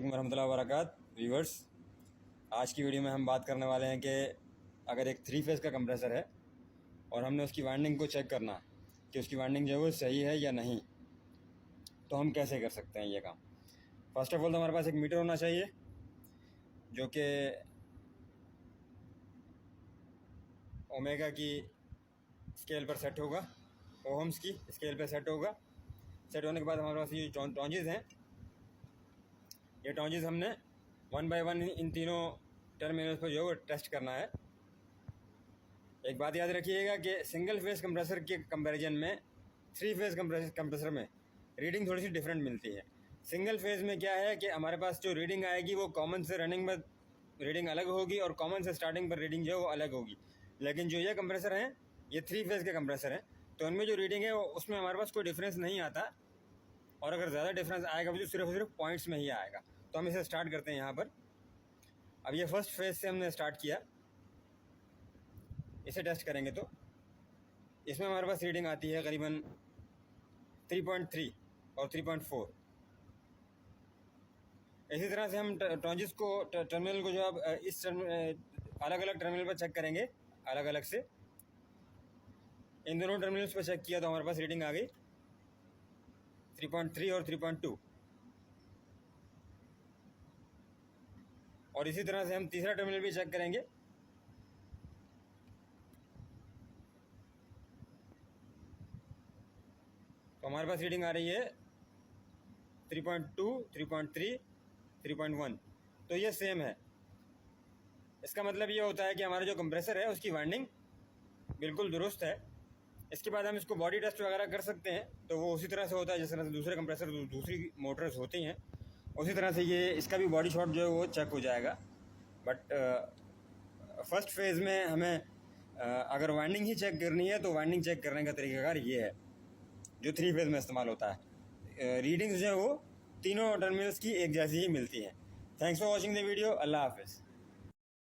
वरहमतुल्लाहि वबरकातुहू व्यूअर्स, आज की वीडियो में हम बात करने वाले हैं कि अगर एक 3 फेज़ का कंप्रेसर है और हमने उसकी वाइंडिंग को चेक करना है कि उसकी वाइंडिंग जो है वो सही है या नहीं, तो हम कैसे कर सकते हैं ये काम। फ़र्स्ट ऑफ ऑल तो हमारे पास एक मीटर होना चाहिए जो कि ओमेगा की स्केल पर सेट होगा, ओहम्स की स्केल पर सेट होगा। सेट होने के बाद हमारे पास ये टॉन्जेस हैं। ये टॉन्जेस हमने 1 बाय 1 इन तीनों टर्मिनल्स पर जो है टेस्ट करना है। एक बात याद रखिएगा कि सिंगल फेज़ कंप्रेसर के कंपैरिजन में 3 फेज़ कंप्रेसर में रीडिंग थोड़ी सी डिफरेंट मिलती है। सिंगल फेज़ में क्या है कि हमारे पास जो रीडिंग आएगी वो कॉमन से रनिंग में रीडिंग अलग होगी और कॉमन से स्टार्टिंग पर रीडिंग जो है वो अलग होगी। लेकिन जो ये कंप्रेसर हैं, ये 3 फेज़ के कंप्रेसर हैं, तो उनमें जो रीडिंग है उसमें हमारे पास कोई डिफरेंस नहीं आता, और अगर ज़्यादा डिफरेंस आएगा तो सिर्फ और सिर्फ पॉइंट्स में ही आएगा। तो हम इसे स्टार्ट करते हैं यहाँ पर। अब ये फर्स्ट फेज़ से हमने स्टार्ट किया, इसे टेस्ट करेंगे तो इसमें हमारे पास रीडिंग आती है करीबन 3.3 और 3.4। इसी तरह से हम टॉन्जेस को टर्मिनल को जो अब इस अलग अलग टर्मिनल पर चेक करेंगे, अलग अलग से इन दोनों टर्मिनल्स पर चेक किया तो हमारे पास रीडिंग आ गई 3.3 और 3.2। और इसी तरह से हम तीसरा टर्मिनल भी चेक करेंगे, तो हमारे पास रीडिंग आ रही है 3.2, 3.3, 3.1। तो ये सेम है। इसका मतलब ये होता है कि हमारा जो कंप्रेसर है उसकी वाइंडिंग बिल्कुल दुरुस्त है। इसके बाद हम इसको बॉडी टेस्ट वगैरह कर सकते हैं, तो वो उसी तरह से होता है जिस तरह से दूसरे कंप्रेसर दूसरी मोटर्स होती हैं, उसी तरह से ये इसका भी बॉडी शॉट जो है वो चेक हो जाएगा। बट फर्स्ट फेज़ में हमें अगर वाइंडिंग ही चेक करनी है तो वाइंडिंग चेक करने का तरीकाकार ये है जो 3 फेज़ में इस्तेमाल होता है। रीडिंग्स जो है वो तीनों टर्मिनल्स की एक जैसी ही मिलती हैं। Thanks for watching the video. अल्लाह हाफ़िज़।